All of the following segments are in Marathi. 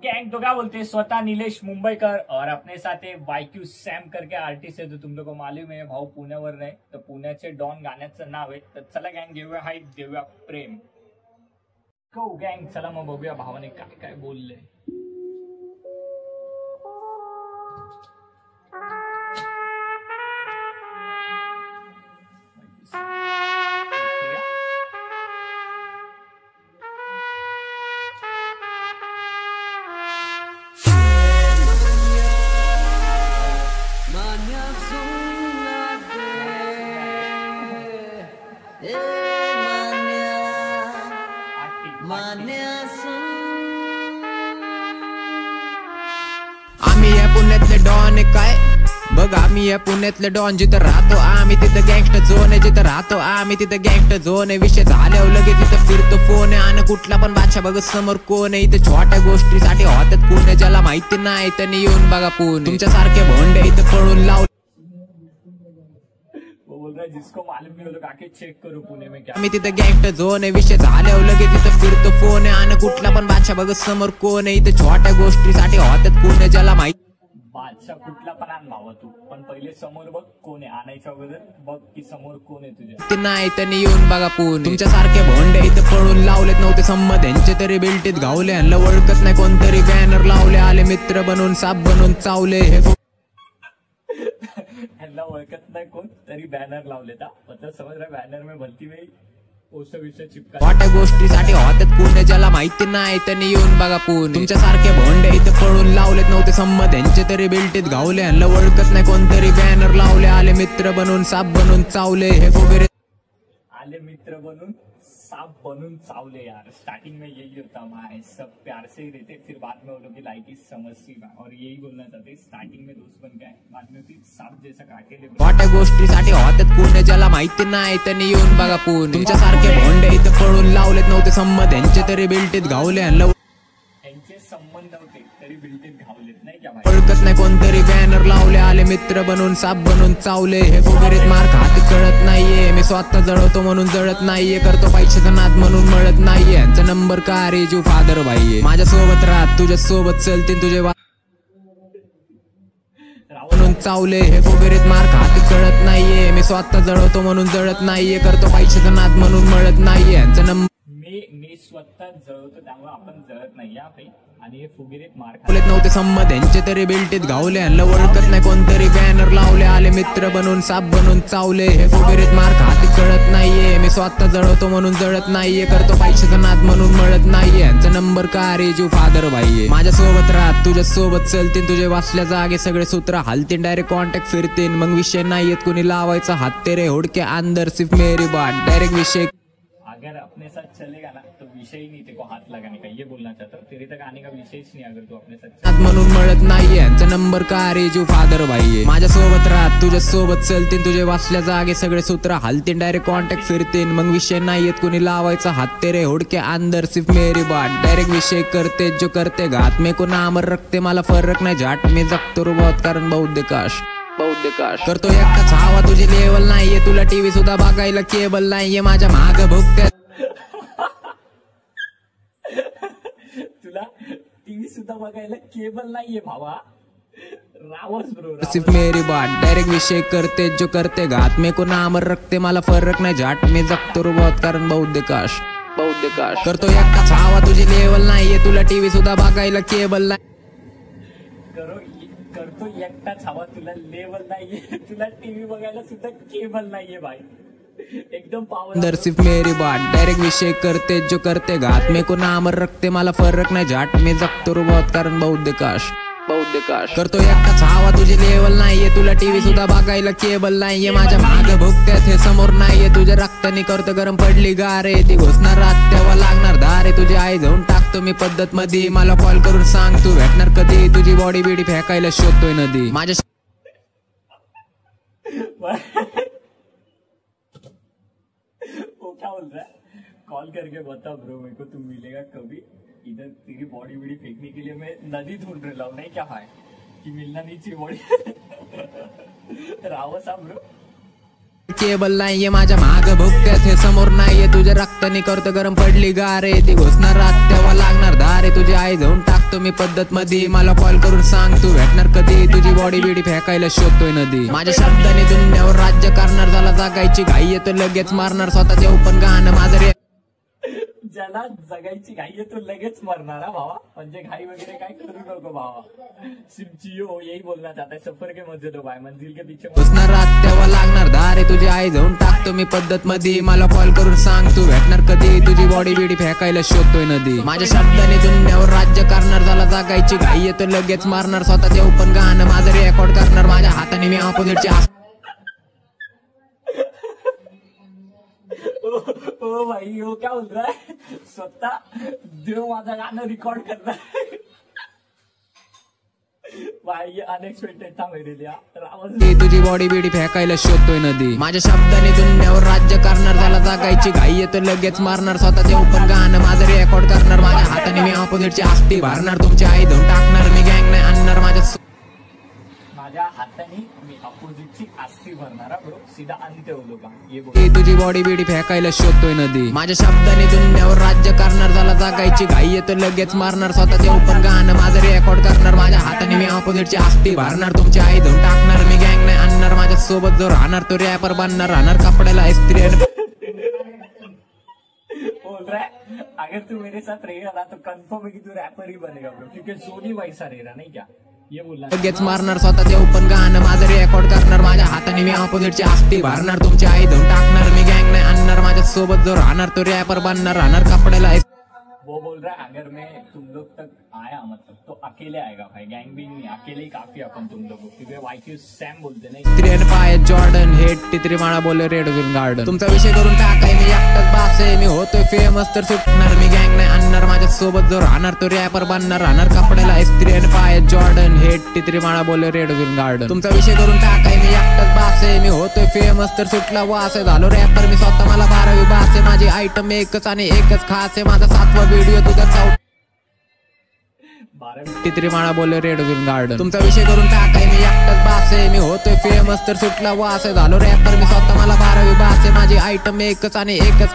गैंग तो क्या बोलते हैं, स्वतः नीलेश मुंबईकर और अपने साथ वायक्यू सॅम करके आर्टिस्ट आहे, तो तुम लोग मालूम आहे भाऊ पुण्यावर नाही तर पुण्याचे डॉन गाण्याचं नाव आहे. तर चला गँग घेऊया हाईट, देऊया प्रेम. गो गँग, चला मग बघूया भावाने काय काय बोलले. आम्ही या पुण्यातले डॉन काय बघ, आम्ही या पुण्यातले डॉन, जिथं राहतो आम्ही तिथं गँगस्टर झोन आहे, जिथं राहतो आम्ही तिथं गँगस्टर झोन आहे. विषय झाल्यावर लगेच तिथं फिरतो फोन आहे, आणि कुठला पण बादशाह बघ समोर कोण आहे. इथं छोट्या गोष्टीसाठी होतात कोण आहे, ज्याला माहिती नाही त्यांनी येऊन बघा पून. तुमच्या सारखे भोंडे इथं पळून लावले, जिसको मालूम नहीं हो लोग आके चेक करो पुणे में क्या. आम्ही तिथं गँगस्टर झोन आहे. विषय झाल्यावर लगेच तिथं फिरतो फोन आहे, आणि कुठला पण बादशाह बघ समोर कोण आहे. इथं छोट्या गोष्टीसाठी होतात कोण आहे, ज्याला माहिती. बादशाह कुठला पण आण भावा तू, पण पहिले समोर बघ कोण आहे, आणायच्या अगोदर बघ की समोर कोण आहे तुझ्या. ते नाही त्यांनी येऊन बघा पून. तुमच्या सारखे भोंडे इथं पळून लावलेत नव्हते संमत, यांचे तरी बिल्टीत घावले. ह्यांना ओळखत नाही कोणतरी बॅनर लावले, आले मित्र बनून साप बनून चावले. हे ह्यांना ओळखत नाही कोण तरी बॅनर लावले, पता समज रहा बॅनर में भलती वेळी पोस्टर विषय चिपका. छोट्या गोष्टीसाठी होतात कोण आहे, ज्याला माहिती नाही त्यांनी येऊन बघा पून. तुमच्या सारखे भोंडे इथं पळून लावलेत नव्हते संमत, यांचे तरी बिल्टीत घावले. ह्यांना ओळखत नाही कोणतरी बॅनर लावले, आले मित्र बनून साप बनून चावले. हे वगैरे आले मित्र बनून साप बनून चावले. यार स्टार्टिंग में यही होता, भाई सब प्यार से ही रहते, फिर बाद में वो लोग की लाइफ की समस्या, और यही बोलना चाहते स्टार्टिंग में दोस्त बन गए, बाद में फिर सांप जैसा काटेले. छोट्या गोष्टीसाठी होतात कोण आहे, ज्याला माहिती नाही त्यांनी येऊन बघा पून. तुमच्या सारखे भोंडे इथं पळून लावलेत नव्हते संमत, यांचे तरी बिल्टीत घावले. ह्यांना यांचे संबंध होते तरी बिल्टीत घावलेत नाही क्या भाई. ओळखत नाही कोणतरी बॅनर लावले, आले मित्र बनून साप बनून चावले. हे वगैरे मार खात कळत नाहीये, मी स्वतः जळवतो म्हणून जळत नाहीये, करतो पैशाचा नाद म्हणून मळत नाहीये. यांचा नंबर का रे जीव फादर बाई, माझ्या सोबत राहत तुझ्या सोबत चलतील तुझे म्हणून चावले. हे वगैरे मार खात कळत नाहीये, मी स्वतः जळवतो म्हणून जळत नाहीये, करतो पैशाचा नाद म्हणून मळत नाहीये. यांचा नंबर मी स्वतः जळवतो त्यामुळे आपण जळत नाही काही. आणि हे फुगिरीत मार खात नव्हते संमत, यांचे तरी बिल्टीत घावले. ह्यांना ओळखत नाही कोणतरी बॅनर लावले, आले मित्र बनून साप बनून चावले. हे वगैरे मार खात कळत नाहीये, मी स्वतः जळवतो म्हणून जळत नाहीये, करतो पैशाचा नाद म्हणून मळत नाहीये. यांचा नंबर का रे जीव फादर बाई, माझ्या सोबत राहत तुझ्या सोबत चलतील तुझे वाचल्या जागे सगळे सूत्र हालतील, डायरेक्ट कॉन्टॅक्ट फिरतील. मग विषय नाहीयेत कोणी लावायचा हात, तेरे होडके अंदर सिर्फ मेरी बात. डायरेक्ट विषय अगर अपने साथ चलेगा ना तो विषय ही नहीं, तेरे को हाथ लगाने का, ये बोलना चाहता हूँ. तेरे तक आने का विषय ही नहीं अगर तू अपने साथ म्हणून मळत नाहीये. यांचा नंबर का रे जीव फादर बाई, माझ्या सोबत राहत तुझ्या सोबत चलतील तुझे वाचल्या जागे सगळे सूत्र हालतील, डायरेक्ट कॉन्टॅक्ट फिरतील. मग विषय नाहीयेत कोणी लावायचा हात, तेरे होडके अंदर सिर्फ मेरी बात. डायरेक्ट विषय करते जो करते घात, मे को नामर रखते मला फरक नाही झाट. मी जगतो रो बहुत कारण बौद्धिकाश करतो एकटाच हवा, तुझी लेवल नाहीये, तुला टीव्ही सुद्धा बघायला केबल नाहीये. माझ्या माग भुकत्या तुला टीव्ही सुद्धा बघायला केबल नाहीये भावा, रावस ब्रो सिर्फ मेरी बात. डायरेक्ट विषय करते जो करते घात, मे को नामर रखते मला फरक नाही झाट. मी जगतो रो बहुत कारण बौद्धिकाश करतो एकटाच हवा, तुझी लेवल नाहीये, तुला टीव्ही सुद्धा बघायला केबल नाही. करतो एकटाच हवा, तुला लेवल नाहीये, तुला टीव्ही बघायला सुद्धा केबल नाहीये भाई. एकदम पावर सिर्फ मेरी बात. डायरेक्ट विषय करते जो करते घात, मे को नामर रखते मला फरक नाही झाट. मी जगतो रो बहुत कारण बौद्धिकाश करतो एकटाच हवा, तुझी लेवल नाहीये, तुला टीव्ही सुद्धा बघायला केबल नाहीये. माझ्या माग भुकत्यात हे समोर नाहीये, तुझ्या रक्तानी करतो गरम पडली गारे. ती घोषणार रात तेव्हा लागणार धारे, तुझी आई जाऊन टाकतो मी पद्धत मध्ये. मला कॉल करून सांग तू भेटणार कधी, तुझी बॉडी बिडी फेकायला शोधतोय नदी. माझ्या वो क्या बोल रहा है, कॉल करके बता ब्रो मेरे को तुम मिलेगा कभी, इधर तेरी बॉडी बॉडी फेंकने के लिए मैं नदी ढूंढ रहा हूँ. नहीं क्या भाई कि मिलना नहीं चाहिए बॉडी. राव सा ब्रो केबल नाहीये, माझ्या माग भुकत्यात हे समोर नाहीये, तुझ्या रक्तानी करतो गरम पडली गारे. ती घोषणार रात तेव्हा तेव्हा लागणार धारे तुझी आई जाऊन टाकतो मी पद्धत मध्ये मला कॉल करून सांग तू भेटणार कधी तुझी बॉडी बिडी फेकायला शोधतोय नदी माझ्या शब्दाने दुनियावर राज्य करणार झाला जागायची घाई येतो लगेच मारणार स्वतःचे ओपन गाणं माझं रे ज्याला जगायची घाई आहे तो लगेच मरणारा भावा म्हणजे घाई वगैरे काय करू नको भावा सिमचियो यही बोलना चाहता है सफर के मजे दो भाई मंजिल के पीछे बसणार रात तेव्हा लागणार धारे तुझी आई जाऊन टाकतो मी पद्धत मध्ये मला कॉल करून सांग तू भेटणार कधी तुझी बॉडी बिडी फेकायला शोधतोय नदी माझ्या शब्दाने दुनियावर राज्य करणार झाला जागायची घाई येतो लगेच मारणार स्वतःचे ओपन गाणं माझं रेकॉर्ड करणार माझ्या हाताने मी ऑपोजिटची ओ भाई वो क्या बोल रहा है स्वतः देव माझं गाणं रेकॉर्ड करणार भाई ये अनएक्सपेक्टेड था मेरे लिए तुझी बॉडी बिडी फेकायला शोधतोय नदी माझ्या शब्दाने दुनियावर राज्य करणार झाला जागायची घाई येतो लगेच मारणार स्वतःचे ओपन गाणं माझं रेकॉर्ड करणार माझ्या हाताने मी ऑपोजिटची आस्ती भरणार तुमची आई धुवून टाकणार मी गँग नाही आणणार माझ्या हाताने मी अपोजिटची आस्ती भरणारा ब्रो सीधा अंत्य होतो का ये बोल तुझी बॉडी बिडी फेकायला शोधतोय नदी माझ्या शब्दाने दुनियावर राज्य करणार झाला जागायची घाई येतो लगेच मारणार स्वतःचे ओपन गाणं माझं रेकॉर्ड करणार माझ्या हाताने मी ऑपोजिटची आस्ती भरणार तुमची आई धुवून टाकणार मी गँग नाही आणणार माझ्या सोबत जो राहणार तो रॅपर बनणार राहणार कपड्याला इस्त्री बोल रहा है अगर तू मेरे साथ रहेगा ना तो कंफर्म है कि तू रैपर ही बनेगा ब्रो क्योंकि सोनी वैसा रहेगा नहीं क्या ये बोलना लगेच मारणार स्वतःचे ओपन गाणं माझं रेकॉर्ड करणार माझ्या हाताने मी ऑपोजिटची आस्ती भरणार तुमची आई धुवून टाकणार मी गँग नाही आणणार माझ्या सोबत जो राहणार तो रॅपर बनणार राहणार कपड्याला वो बोल रहा है अगर मैं तुम लोग तक आया मतलब तो अकेले आएगा भाई गैंग भी नहीं अकेले ही काफी अपन तुम लोगों क्योंकि वाईक्यू सॅम बोलते नाही त्रेन पाय जॉर्डन हेट टित्री माळा बोले रेड ग्रीन गार्डन तुमचा विषय करून टाकाय मी एकटाच बास आहे मी होतोय फेमस तर सुटणार मी गँग नाही आणणार माझ्या सोबत जो राहणार तो रॅपर बनणार राहणार कपड्याला त्रेन पाय जॉर्डन हेट टित्री माळा बोले रेड ग्रीन गार्डन तुमचा विषय करून टाकाय मी एकटाच बास आहे मी होतोय फेमस तर सुटला वास आहे झालो रॅपर मी स्वतः मला 12वी बास आहे माझी आयटम एकच आणि एकच खास आहे माझा 7वा व्हिडिओ तुझा टित्री माळा बोले रेड ग्रीन गार्डन तुमचा विषय करून टाकाय मी एकटाच बास आहे मी होतोय फेमस तर सुटला वास आहे झालो रॅपर मी स्वतः मला 12वी बास आहे माझी आयटम एकच आणि एकच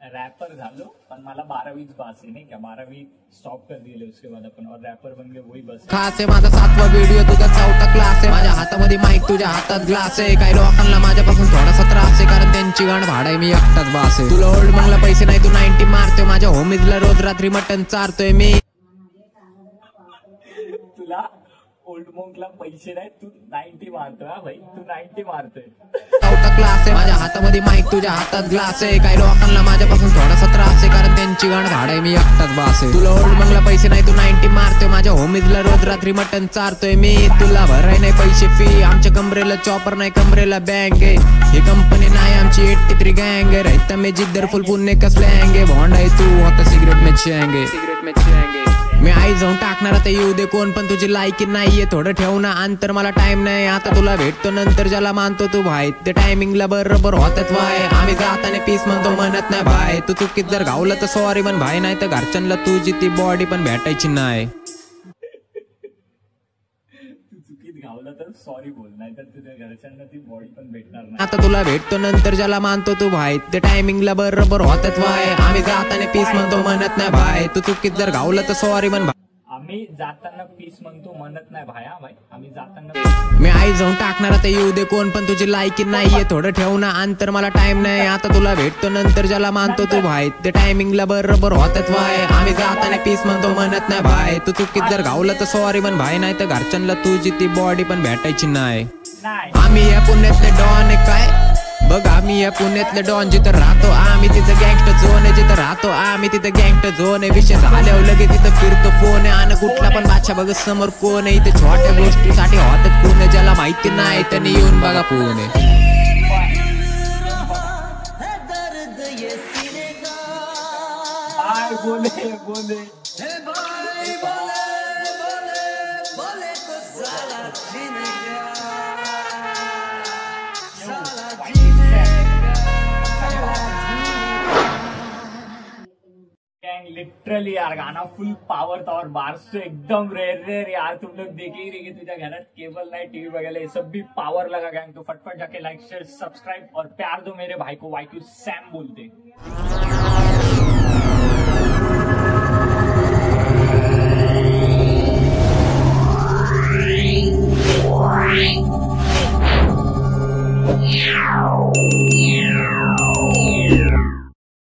रैपर झालो पण मला 12वीच बास आहे नाही क्या 12वी स्टॉप कर दिले उसके बाद अपन और रैपर बन गए वही बस खास आहे माझा 7वा व्हिडिओ तुझा 4था क्लास आहे माझ्या हातामध्ये माईक तुझ्या हातात ग्लास आहे काही लोकांना माझ्यापासून थोडासा त्रास आहे कारण त्यांची गाण भाडाय मी एकटाच बास आहे तुला ओल्ड मंगला पैसे नाही तू 90 मारतोय माझ्या होमीजला रोज रात्री मटन चारतोय मी तुला ओल्ड मोंकला पैसे नाही तू 90 मारतोय हा भाई तू 90 मारतोय 4था क्लास आहे माझ्या हातामध्ये माईक तुझ्या हातात ग्लास आहे काही लोकांना माझ्यापासून थोडासा त्रास आहे कारण त्यांची गाण भाडाय मी एकटाच बास आहे तुला ओल्ड मंगला पैसे नाही तू 90 मारतोय माझ्या होमीजला रोज रात्री मटन चारतोय मी तुला भराय नाही पैसे फी आमच्या कमरेला चॉपर नाही कमरेला बँक आहे ही कंपनी नाही आमची 83 गँग आहे रहता में जिद्दर फुल पुणे कसले अँगे भोंड आहे तू होता सिगरेट में चेंगे मी आई जाऊन टाकणार आता येऊ दे कोण पण तुझी लायकी नाहीये थोडं ठेव ना अंतर मला टाइम नाही आता तुला भेटतो नंतर ज्याला मानतो तू भाई ते टायमिंगला बरोबर होतात वाय आम्ही जाताना पीस म्हणतो म्हणत नाही भाई तू चुकीत जर गावलं तर सॉरी पण भाई नाही तर घरच्यांना तुझी ती बॉडी पण भेटायची नाही गावला तर सॉरी बोल नाही तर तुझ्या घरच्यांना ती बॉडी पण भेटणार नाही आता तुला भेटतो नंतर ज्याला मानतो तू भाई ते टायमिंगला बरोबर होतात वाय आम्ही जाताना पीस म्हणतो म्हणत नाही भाई तू चुकीत जर गावलं तर सॉरी पण आम्ही जाताना पीस म्हणतो म्हणत नाही भाया भाई आम्ही जाताना मी आई जाऊन टाकणार आता येऊ दे कोण पण तुझी लायकी नाहीये थोडं ठेव ना अंतर मला टाइम नाही आता तुला भेटतो नंतर ज्याला मानतो तू भाई ते टायमिंगला बरोबर होतात वाय आम्ही जाताना पीस म्हणतो म्हणत नाही भाई तू चुकीत जर गावलं तर सॉरी पण भाई नाही तर घरच्यांना तुझी ती बॉडी पण भेटायची नाही आम्ही या पुण्यातले डॉन काय बघ आम्ही या पुण्यातले डॉन जिथं राहतो आम्ही तिथं गँगस्टर झोन आहे जिथं राहतो आम्ही तिथं गँगस्टर झोन आहे विषय झाल्यावर लगेच तिथं फिरतो फोन आहे आणि कुठला पण बादशा बघ समोर कोण आहे इथे छोट्या गोष्टीसाठी होतात कोण आहे ज्याला माहिती नाही त्यांनी येऊन बघा फोन आहे बोले बोले लिटरली यार गाना फुल पावर था और बार्स तो एकदम रेयर यार तुम लोग देखे ही रहे तुझ्या घरात केबल नाही टीवी वगैरह ये सब भी पावर लगा गैंग तो फटफट जाके लाइक शेयर सब्सक्राइब और प्यार दो मेरे भाई को वाईक्यू सैम बोलते आहे.